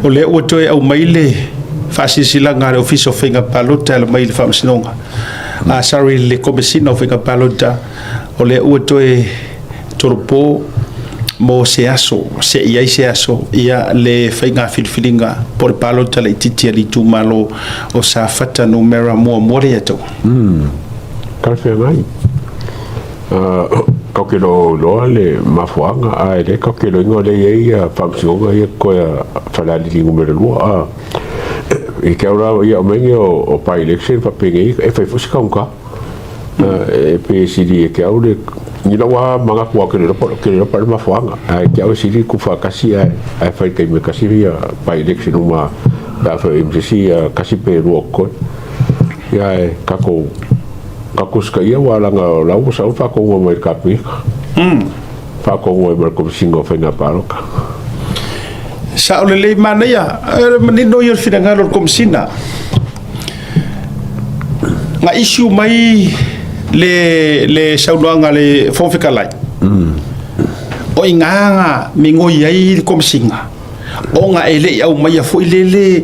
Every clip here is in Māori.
o le ua toe au mai le faasisilaga le office of faigapalota le mai le faamasinoga sorry le komesina o faigapalota o le ua toe tolopō mo se aso se ia le whainga filifiliga po le palota le ititia li tūmalo o sa fata numera mua le atou. Kalwhia ngai. Kaukelo loa le mafuanga a ele kaukelo ingo le iei whamsionga ia koea whalali li ngumere lua. I kia ora ia omengi o pa election whapenge e whaifusi kaunka. E pe siri e kia ore ni lawa manga kua ke le pa ma fuanga ai ke au siri ku fa kasi ai fa ke me kasi via pa election uma da fa MCC kasi pe ro ko ya ka ko ska ia wala nga la u sa fa ko mo ka pi fa ko mo mer ko singo fa na paroka sa ole le mana ya menino yo finanga ro komsina nga issue mai le saunoanga le fonfikalai o inganga mingo yai komsinga o nga ele au mai fo ile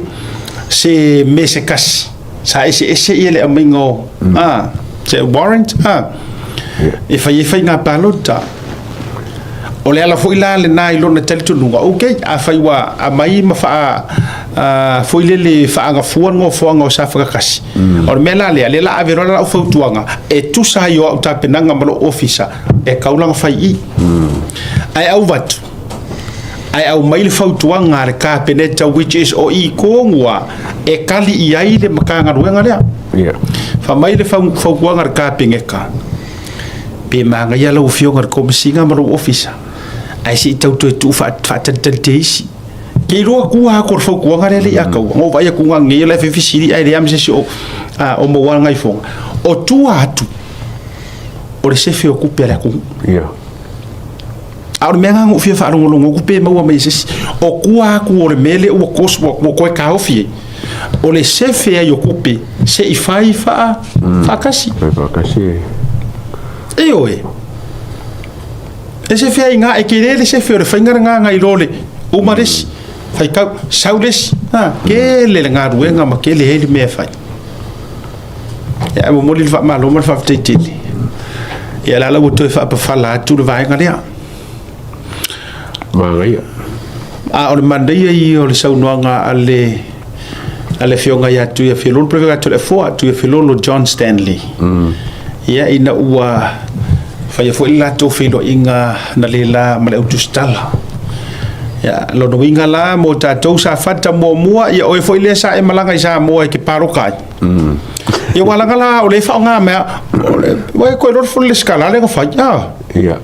se mesekas sa ese ele amingo se warrant e fai nga palota o le ala fo ila le nai lona talitunu okay a fai wa a mai mafa fo ile le fa nga fuanga o sa fa kasi o mela le la averola o fautuanga e tu sa yo o tapenanga malo officer e kaulanga fai ai au vat ai au mai le fautuanga le ka peneta which is o I kongwa e kali I ai le makanga ruenga le fa mai le fautuanga ka pengeka pe manga ya lo fionga ko msinga malo officer ai si tau tu fa tanteisi ke ro ku ha ko fo ku ngare le ya ka ngo vai ku ngi le fe siri ai le am se o mo wa ngai fo o tu atu o le se fe o ku pera ku a me nga ngo fi fa ro ngo ku pe mo mai se o ku ha ku o le mele o ko ko ka o fi o le se fe yo ku pe se I fa kasi e se fe nga e ke le se fe o le fainga nga ngai role o mares fai kau saules ke le nga ruenga ma ke le ele me fai ya mo moli fa malo mo fa titili ya la wo to fa pa fala tu le vai nga le Maria o le mandai o le saunoanga ale fionga ya tu ya filon prevega tu le fo tu ya filon John Stanley ya ina ua fai fo ila to filo inga na lela male utustala ya lo no winga la mo tatou sa fata mo mua ya o foi le sa e malanga sa mo e ke parokai ya wala ngala o le fa nga me o ko ro fo le skala le fa ya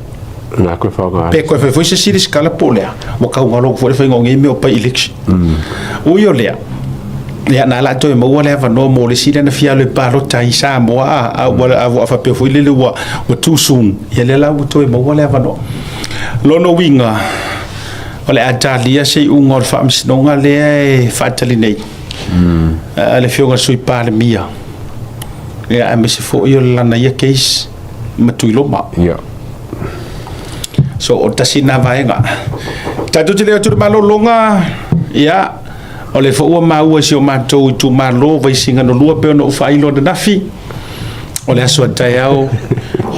na ko fa nga pe ko foi se si skala pole mo ka ngalo fo le fa ngi me o pa election o yo le ya na la to mo wala va no mo le si na fia le paro tai sa mo a wala a fa pe foi le wa too soon ya le la to mo wala va no lo no winga ole atalia se ungor fams nonga le fatali nei ale fionga sui pale mia ya me se fo yo la na ya case matuilo ma so o tasina vaenga tatu tele tu malo longa ya ole fo o ma o se o matou tu malo vai singa no lua pe no failo de nafi ole aso tayao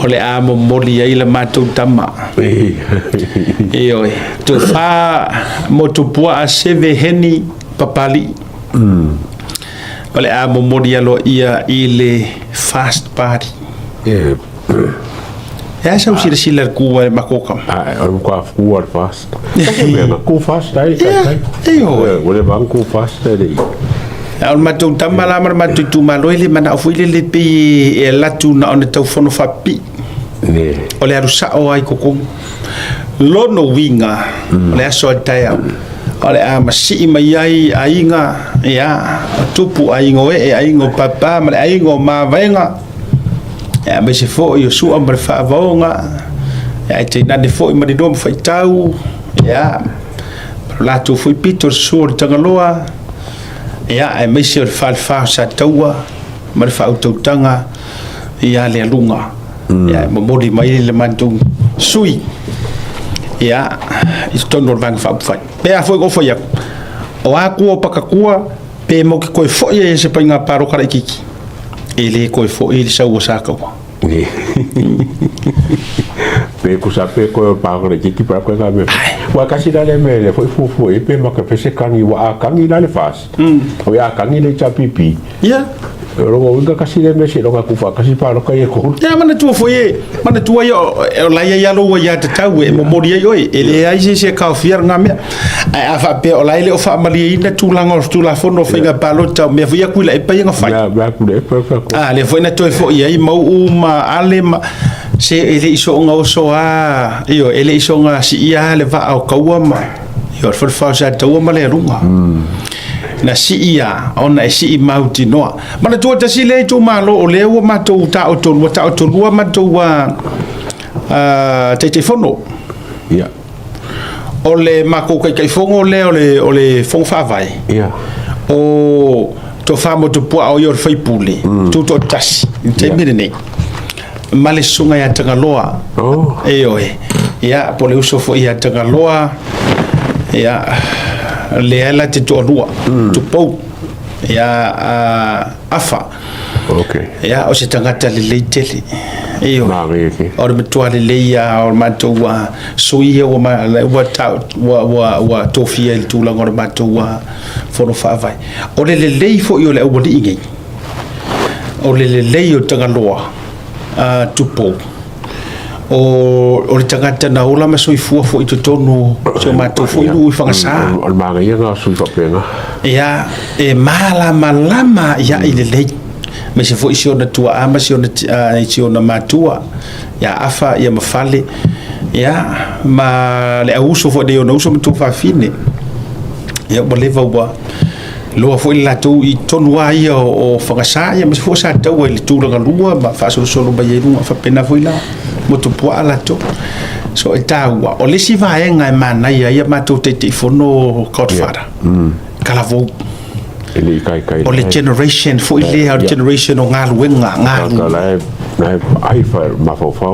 ole amo moli ai la matou tama oi tu fa motupua a seve heni papali ole amo moli alo ia ile fast party ya sa usir silar kuwa makokam ko kuwa fast ku fast ai ole bang ku fast ai al matou tama la mar matou tu malo ile mana fuile le pe e latu na on tau fono fapi ole arusa o ai kokong lono winga ole aso taya ole a masi mai ai ainga ya tupu aingo e aingo papa ma aingo ma venga ya me se fo yo su amber fa vonga ya te na de fo ma de dom fa tau ya la tu fui pitor sur tangaloa ya ai me se fa sa taua ma fa autotanga ya le lunga ya mo modi mai le mantung sui ya is ton no vang fa fa pe a foi go foi o aku o pakakua pe mo ki koe fo ia se painga paro kara kiki ele koe fo ele sa usaka wa pe ku sa pe ko pa ko kiki pa ko ga me wa kasi da le me le fu e pe ma ka pese kangi wa kangi la le fas o ya kangi le cha pipi ya ro nga kasi le me se ro ka ku fa kasi pa ro ka ye ko ya mana tu fo ye mana tu yo la ya lo ya ta tau e mo mori yo ele ai se ka fier nga me a fa pe o la ile o fa mali ina tu la ngor tu la fo no finga palo ta me fo ya ku la e pa nga fa ya ba ku le pa ko le fo ina to fo ye mo uma ale ma se ele iso nga o so a io ele iso nga si ia le va au kaua ma io for fa sa tau ma le runga na si ia ona si mauti no mana tu ta si le tu malo o le o ma tu ta o tu ma tu wa te fono ya o le ma ko kai fongo le o le fong fa vai ya o to fa mo tu po o io fai puli tu to tas te mire nei male sunga ya tangaloa ya po le uso fo ya tangaloa ya le ala te to rua tu po ya afa ya o se tangata le leitele o le to le ya o ma to wa suia o ma wa ta wa to fia tu la ngor ma to wa fo no fa vai o le lei fo yo le o bodi ngi o le lei o tangaloa tupo o le tangata na ola ma soi fua fo i te tonu se ma to fo i ui whangasa o le maanga ia ngā sui whapenga ia e malama ia i le lei me se fo i siona tua ama siona matua ia afa ia mawhale ia ma le auso fo de ona uso mtu whawhine ia ma lewa ua loa fo i latou i tonu a ia o whangasa ia ma se fo sa tau e le tūranga lua ma whaasolo ba ienunga whapena fo i la mo tu pua latou so e tāua o lesi vaenga e manai ia matou te fono Godfather kala vou o le generation fo i lea o le generation o ngā luenga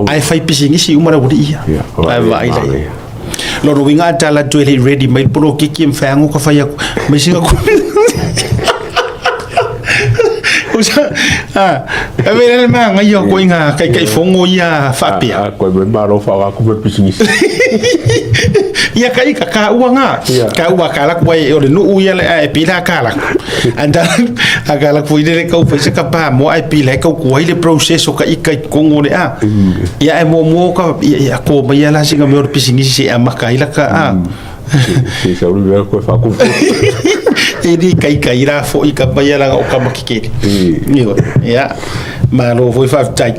ai fai pisingisi umara wuri ia ai vai lai loro winga tala tu ele ready mai polo kiki mfango ka fai mai singa ku usa a ver ma nga yo ko inga kai fongo ia fapia ko me maro fa wa ku me pisingisi ia kai ka uanga ka ua kala ko e le nu ia le e pila kala anda agala ko ile ka fa se ka pa mo ai pila ka ko ile processo ka ikai ko ngone ia e mo ka ia ko ba ia la singa me pisingisi e maka ila ka se sa ulu ko fa ku edi kai ra fo i ka ba ia la o ka makike ia ma lo foi fa tai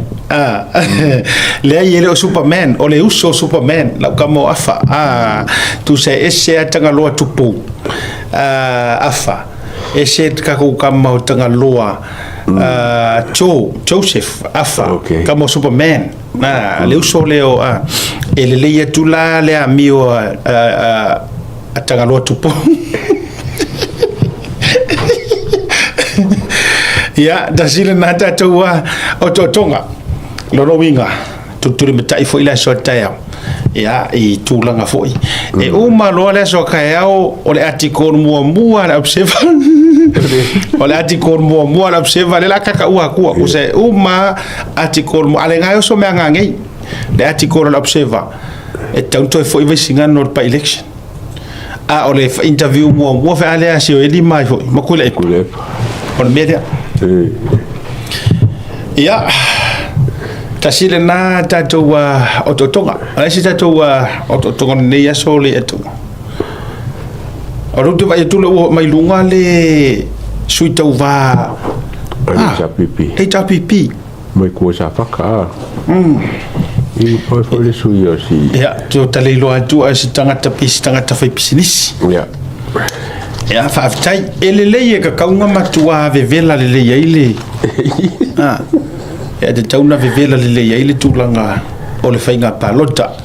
le ele o Superman o le uso Superman la kamo afa tu se ese atanga loa tupu afa ese ka ko kamo tanga loa Joseph afa kamo Superman le uso leo ele le tula le amio atanga loa tupu ya dasile nata towa o totonga loro winga tuturi metai fo ila so taya ya i tulanga fo e uma lo le so kayao o le article mua la observa o le article mua la observa le la kaka ua ku se uma article mo ale ngayo so me ngangi le article la observa e tanto fo i singa no pa election o le interview mua fa ale asio e di mai fo makule on media ia tasile na tatou o totonga ai se tatou o totonga nei aso le atu o rutu vai tu le mai lunga le sui tau va e pipi mai ko sa faka i foi le sui o si ia tu tale lo atu a se tangata fai business ia fa tai ele ka kaunga matua vevela le ile e te tauna vevela le ile tulanga o le fainga palota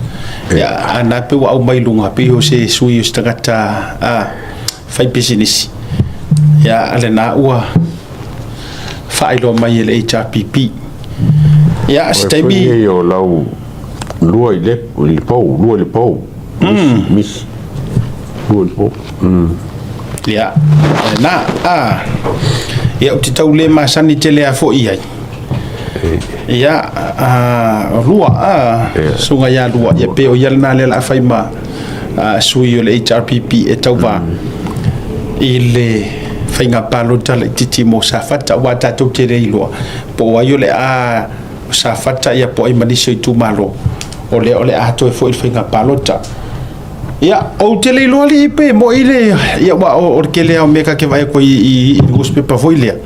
ia ana pe wa mai lunga pe o se sui o stangata fai business ia ale na ua fa ilo mai le HRPP ia stemi yo lau lua le po mis lua po ya na ya te tau le masani te lea fo iai ya rua sunga ya rua ya pe o yal na le la faima sui o le HRPP e tau va ile fainga palo tala titi mo sa fata wa tatu te reilo po wa yo le sa fata ya po i manisi i tu malo ole a to fo il fainga palo ta ya o te le lo li pe mo ile ya wa o ke le o meka ke vai ko i guspe pa voile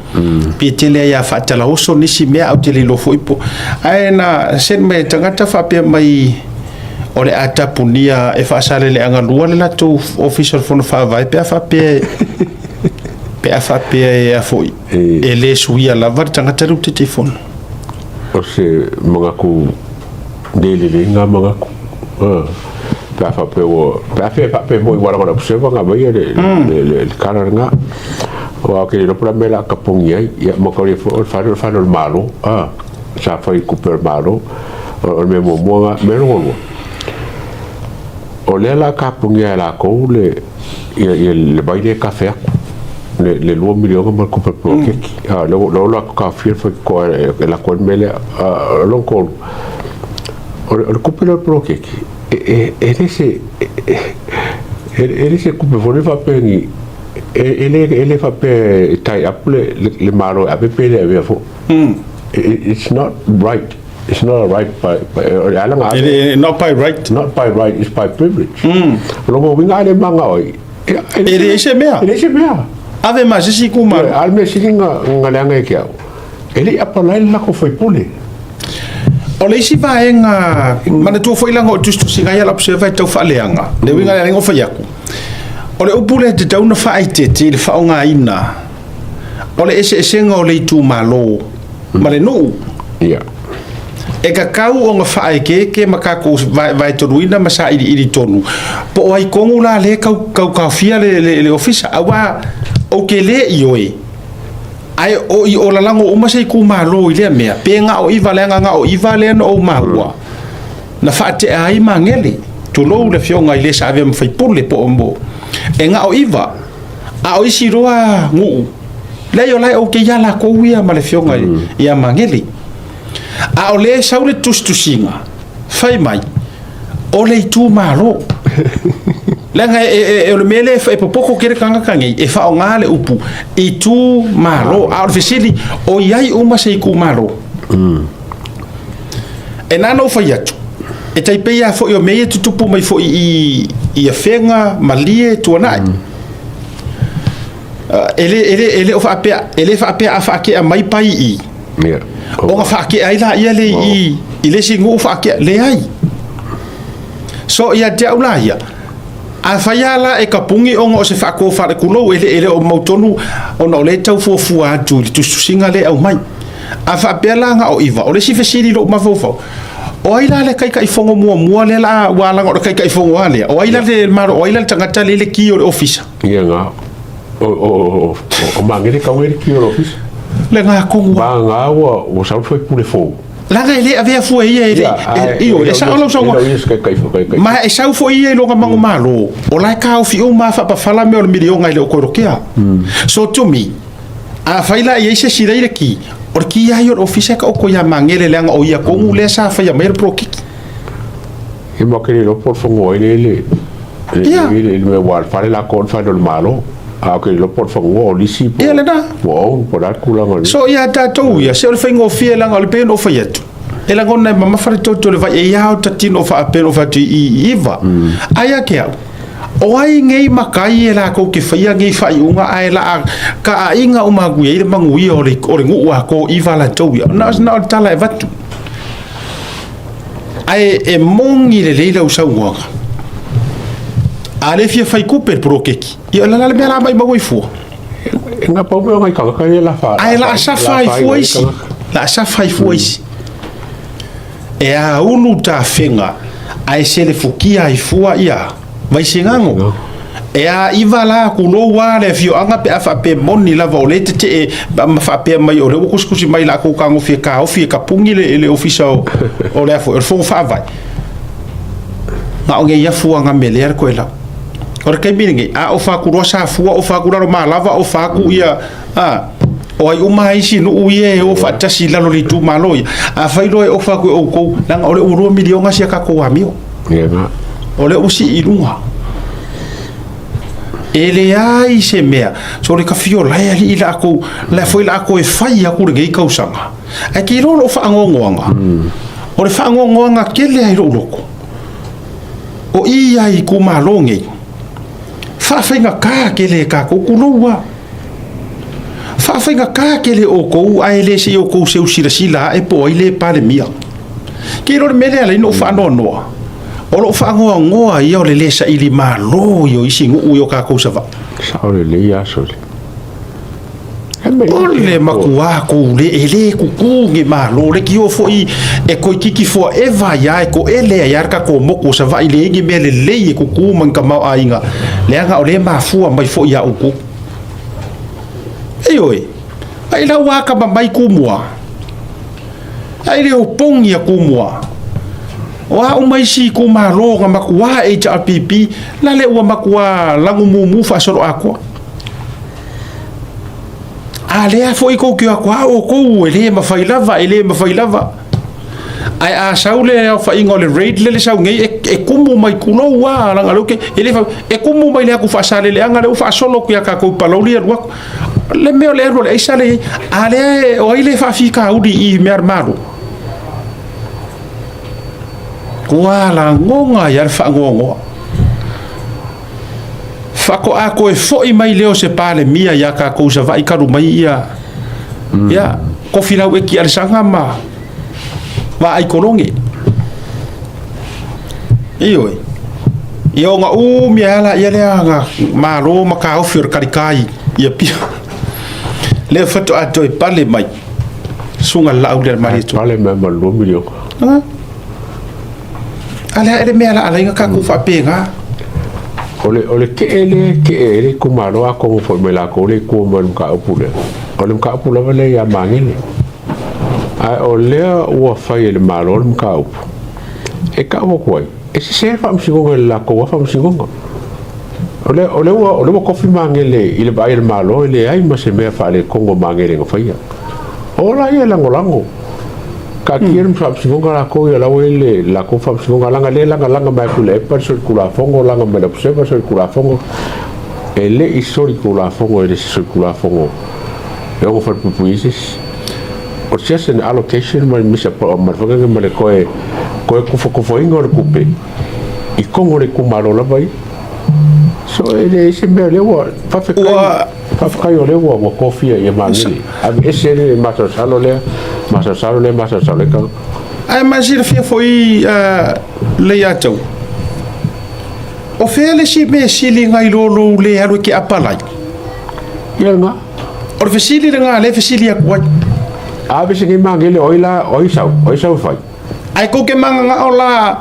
pe te le ya fata la oso nisi me o te le lo fo ipo ai na sen me tangata fa pe mai ole ata punia e fa sale le anga lua le la to official for fa vai pe fa pe fa pe e foi e le suia la var tangata ru te telefone o se mga ku dele le nga mga ku pa fa pe o pa pe mo igual agora se va nga vai le cara nga o que lo para mela kapungia ya mo ko le fa lo malo sa fa i cooper malo o me mo me lo o le la kapungia la ko le vai de café le luo miliona mal cooper pro que lo la café foi ko la ko mele lo ko o cooper pro que ele se cooper for fa pengi ele fa pe tai up le malo a pe le ave fo it's not right. It's not right by not by right. Not by right. It's by privilege. Logo winga le manga oi. Ele ese mea. Ele ese mea. Ave ma sisi kuma. Alme silinga ngalanga kia. Ele apalai la ko foi pule. O le isi vaenga mana tu foi langa o tustu singa ya la observa tau fa leanga. Le winga le ngo fa yaku. O le upule te tauna fa aite te le fa nga ina. O le ese ngo le tu malo. Male no. Yeah. E ka kau o nga whae ke makako vai toruina masa iri tonu. Po ai kongu la le kau fia le ofisa. Awa o ke le i oe. Ai o i o lalango umasei ku malo i lea mea. Pe nga o iwa le nga o iwa le no o mahua. Na whaate ai mangele. Tulou le fionga i le sa avea mwhaipule po o mbo. E nga o iwa. A o isi roa nguu. Leo lai o ke yala kouia ma le fionga i a mangele. A o le sau le tustusinga fai mai o le tu malo langa e o le mele e popoko kere kanga kangi e fa o ngale upu i tu malo a o fesili o iai uma se ku malo e nano fai atu e taipei a fo i o meye tutupu mai fo i a fenga malie tuanai ele o fa apea ele fa apea a fa ke a mai pai i o nga whaake ai la ia le i le singu whaake le ai so ia te au la ia a whaiala e ka pungi o nga o se whaako whare kulo ele o mautonu o na o le tau fuafua atu li tustu singa le au mai a whaapea nga o iwa o le si whesiri lo mawofau o ai la le kai kai fongo mua le la walanga o le kai kai fongo ale o ai la le maro o ai la le tangata le ki o le ofisa ia nga o mangere ka ngere ki o le ofisa le nga kongu ba nga o sa foi pule fo la ga ele avea fo ia io e sa lo so ma e sa fo ia lo nga mangu malo o la ka o fi o ma fa pa fala me o le milionga ile o korokia so to me a faila ia se sira ile ki o ki ia yo ofisa ka o ko ya mangele le nga o ia kongu le sa fa ya mer pro ki e mo ke lo por fo ngo ile me wal fare la con fa do malo a ke lo por favor lisi po ele da wow por dar kula ngol so ia tatu ia se o fengo fie la ngol pe no fayet ela ngona mama fare toto le vai ia o tatino fa pe no fa ti iva aya ke o ai ngei makai ela ko ke faia ngei fai unga ai la ka inga uma gui ile mangui o le ngu wa ko iva la toia na tala vatu ai e mongi le leila usa unga ale fia fai cooper pro keki ia la mea mai mawai fua nga pau me ngai ka la fa ai la sa fai fua isi la sa fai fua isi e a ulu ta fenga ai se le fukia ai fua ia vai singango e a iva la kulo wa le fio anga pe afa pe moni la volete te ma fa pe mai o le kuskusi mai la ko kango fia ka o fia ka pungi le ofisa o le fo fa vai ma o nge ia fua nga meler ko ela ora kai mingi a o fa ku rosa fu o fa ku ro malava o fa ku ia o ai uma isi no uie o fa tasi lalo li tu malo a fa ilo o fa ku o ko lang ole uro milionga sia ka ko amio ole usi ilunga ele ai se mea so le ka fio la ali la ko la foi la ko e fai a ku ngai kausanga a ki ro o fa ngonga o le fa ngonga kele ai ro loko o ia i ku malonge fa fainga ka kele ka ko kuloa fa fainga ka kele o ko ai le se o ko se usira sila e po ile pale mia ki ro mele ala no fa no o lo fa ngoa ia o le lesa ili malo yo isingu u yo ka ko sava sa o le ia so o le makua ko le ele ku ku nge malo le ki o fo i e ko kiki fo e va ya e ko ele ya ka ko mo ko sava ile ngi mele le ku ku man ka mau ainga le anga o le ma fu mai fo ia u ku e oi ai la wa ka mai ku mua ai le o pong ia ku mua wa umai si ko malo nga makua e ja pipi la le wa makua la ngumumu fa soro akwa ale foi ko ki akwa o ko ele ma failava ai a saule fa ingole raid le sa ngai e kumu mai kuno wa la ngaloke ele fa e kumu mai le ku fa sale le anga le fa solo ku ka ko paloli ro le me le ro le sale ale o ile fa fika udi i mermaro kua la ngonga ya fa ngongo fa ko a ko e foi mai leo se pale mia ya ka ko sa vai ka mai ia ya ko fila we ki al sanga ma va ai kolongi io nga mi ala ia le nga ma ro ma ka o fir karikai ia pia le fato a toi pale mai sunga la u le mari tu pale mai ma lo milio ala ele me ala inga ka ku fa penga ole ke ele ku malo a ko fo me la ko le ku man ka upule ole ka upule vale ya mangile a ole o fa ele malo le ka up e ka mo ko e se fa msingo la ko fa msingo ole ko fi mangile ile ba ele malo ile ai ma se me fa le kongo mangile ngo fa ya ola ia lango ka kier msa psingonga la ko ya la wele la ko fa psingonga langa mai kule per circula fongo langa me la pse per circula fongo ele historico la fongo ele circula fongo eu fa pupuises o just an allocation mai misa pa ma fa nga me ko ku fo ingo le kupe I kongo le kumalo la bai so ele se me le wa fa fa yo le wa coffee e mangili abi ese le maso salo le ka ai imagine fia foi le atou o fele si me sili ngai lo le haru ki apalai yenga o fesili nga le fesili akwa abi se ki mangili oi sau fai ai ko ke manga ola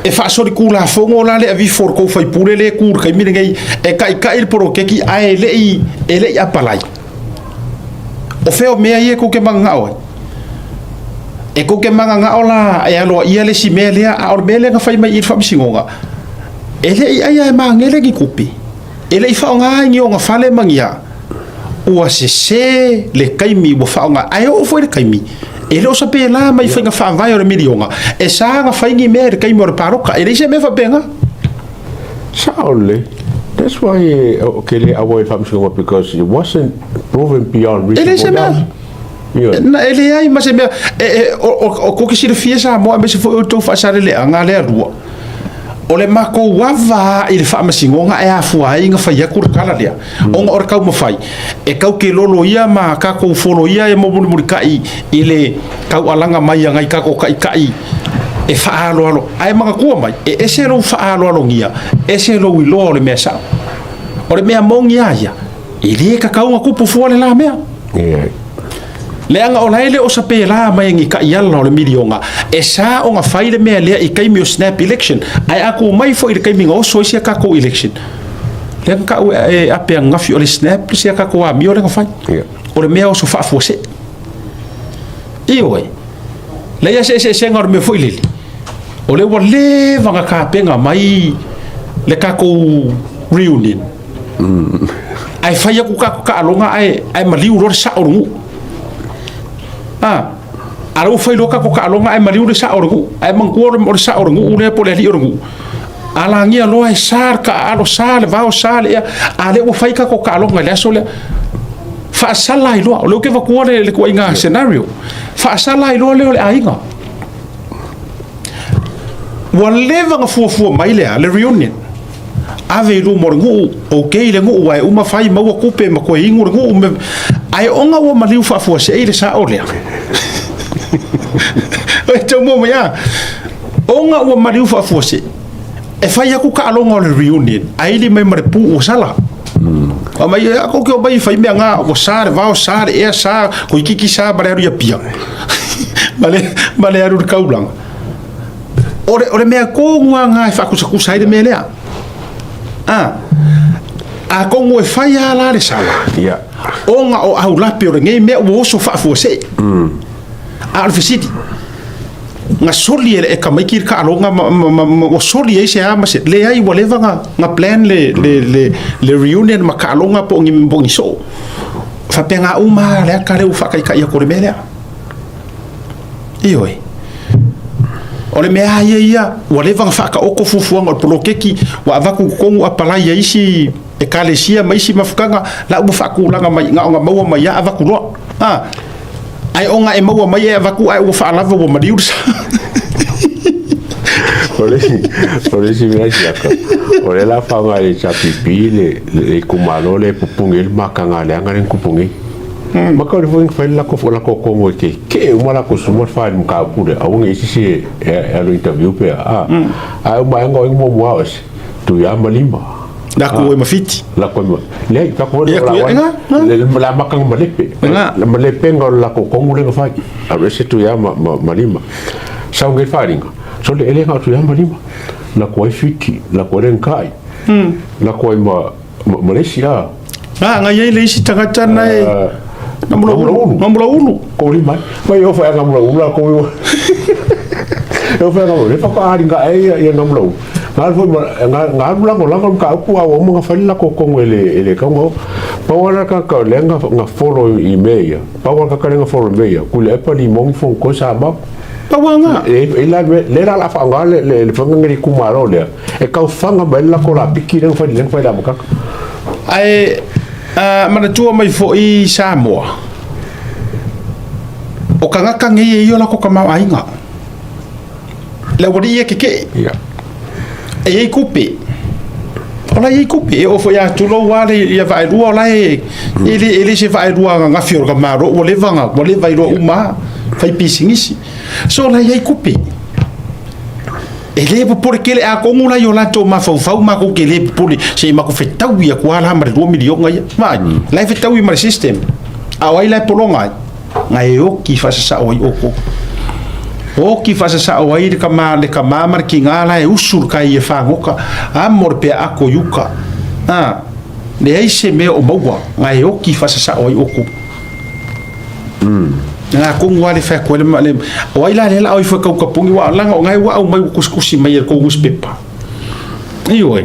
e fa so di kula fongo la le vi for ko fai pure le kur kai mi ngai e kai il pro ke ki ai le apalai o feo me ai ko ke manga o e ko ke manga nga ola e alo ia le si melia a or mele nga fai mai il fam singonga ele ai mangele ki kupi ele fa nga ngi nga fale mangia o se le kaimi bo fa nga ai o foi le kaimi ele o sa pe la mai fa nga fa vai o milionga e sa nga fai ngi mer kaimi o paroka ele se me fa penga Saule. That's why okay, I avoid fam singonga because it wasn't proven beyond reasonable doubt. Na ele ai mas me o ko que se fia sa mo me se foi to fa sa le anga le rua o le mako wava il fa masingonga e a fuai nga fa ya kur kala le on or ka mo fai e ka ke lolo ia ma ka ko folo ia e mo mo kai ile ka alanga mai nga ka ko kai e fa alo ai ma ko mai e se lo fa alo ngia e se lo ilo le mesa o le mea mongia ia ile ka nga ko po fo le la mea le anga o laile o sa pe la mai ngi ka yalla o le milionga e sa o nga faile me le I kai mi o snap election ai aku mai fo I kai mi ngo so sia ka ko election le ka e a pe nga fi o le snap sia ka ko a mi o le nga fai o le mea o so fa fo se oi le ya se ngor me fo ile o le wa le vanga ka pe nga mai le ka ko reunion ai fai aku ka alonga ai maliu ro sa orungu alo fai lo ka alonga ai maliu sa orungu ai mangkuor mo sa orungu ule po le orungu ala ngia lo ai sar ka alo sale va o sale ale o fai ka alonga le so le fa sala ilo lo ke va kuore le ko inga scenario fa sala ilo le ainga whatever nga fu mai le reunion ave lu morngu okay le ngu wai uma fai mau kupe ma ko ingu ngu ai onga wo maliu fa fu se ile sa ole e te mo ya onga wo maliu fa fu se e fai aku ka alonga le reunion ai li mai mare pu o sala mai ako ke bai fai me nga o sare va o sare e sa ko kiki sa bare ya pia bale aru kaulang ore me ko nga fa ku sa de me le a kongo e fai ala le sala onga o au lapi o ngei mea o so fa se al fisiti nga soli e ka mai ka alonga o soli e se ama se le ai whatever nga plan le reunion ma ka alonga po ngi so fa penga uma le ka le u fa ka ia ko le mea ioi ole mea ia whatever fa ka oko fufuanga o polokeki wa avaku kongu apala ia isi e kalesia mai si mafukanga la u fa ku langa mai nga mau mai ya avaku lo ai onga e mau mai e avaku ai u fa lava wo madius ole si mira si aka ole la fa nga le chapipi le kumalo le pupungil makanga le ngare kupungi maka le foi fai la ko mo ke uma la ko sumo fa ni ka pure a un isi e lo interview pe a ba ngo mo mo as tu ya malima la ko e mafiti la ko le ka ko la makang malepe la malepe ngo la ko mo le fa a se tu ya malima sa un fa ringa so le ele nga tu ya malima la ko fiti la ko ren kai la ko Malaysia nga ye le isi tangata nai Namula ulu ko lima mai o fa namula ulu ko eu fa namula le fa ka ringa e namula ngal fo ngal la ka ku a mo fa la ko ele ka mo pa wala ka le nga follow email pa wala ka nga follow email ku le pa di mong fo ko sa ba pa wanga le la fa ngal le fa ngari ku maro le e ka fa nga bella ko la piki le fa la mo ka ai mana tua mai fo i Samoa o kanga ngi yo la ko kama ainga la wori ke e kupe ola e kupe o fo ya tulo wale ya vai ruo la ele se vai ruo nga fior ka maro o le vai ro uma fai pisingisi so la e kupe ele por que a como la yo la to ma fau ma ko que le por se ma ko fetau ia ko ala mar 2 million nga ma la fetau mar system a wai la polonga nga yo ki fa sa oi o ki fa sa oi de kama mar ki ngala e usul kai e fa ngoka amor pe a ko yuka le ai se me o maua nga yo ki fa sa oi nga kung wale fa ko le o ila le o fa ka pungi wa la nga wa mai kuskusi mai ko uspepa ioi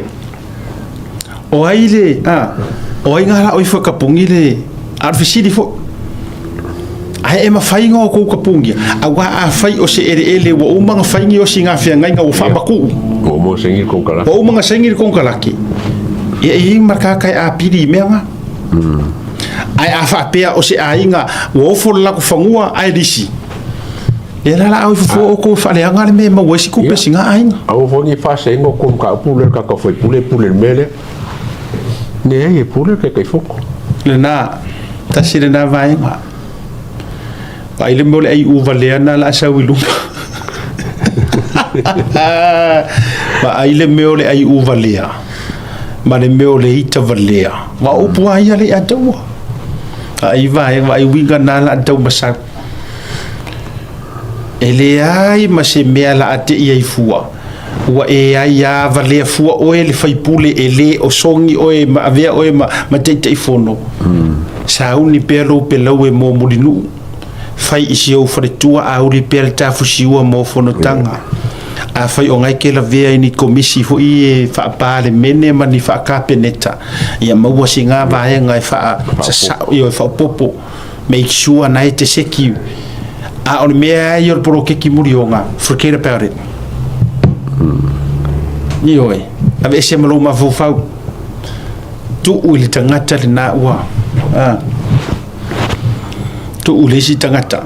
o aile o inga la o fa ka pungi le arfisi di fo ai ma fai ngo ko ka pungi awa a fai o se ele wo uma fai ngo singa fa nga o fa baku o mo sengi ko kala o mo sengi ko kala ki e marka kai a pidi menga ai afa pea o se ainga wo fo la ko fangua ai disi era la au fo ko fa le anga me ma wesi ku pesinga ainga au fo ni fa se ngo ko ka pule ka ko foi pule mele ne e pule ke kai foko le na ta sire na vai nga ai le mole ai u valena la sa wilu ba ai le mole ai u valea ma le mole ita valea wa upu ai ale atawa ai vai winga na la tau masa ele ai ma se mea la ate ia fua wa e ai ya vale fua o ele fai pule ele o songi o e ma avea o e ma te fono sa uni pelo e mo mulinu fai isi o fare tua a uri pel ta fusiua mo fono tanga a fai o ngai ke la vea ni komisi fo i fa pa le mene mani fa ka peneta ia maua singa va e ngai fa sa io fa popo make sure na te seki a on mea io pro ke ki murionga forget about it ni oi ave se malo ma fu fa tu uli tangata le na wa tu uli si tangata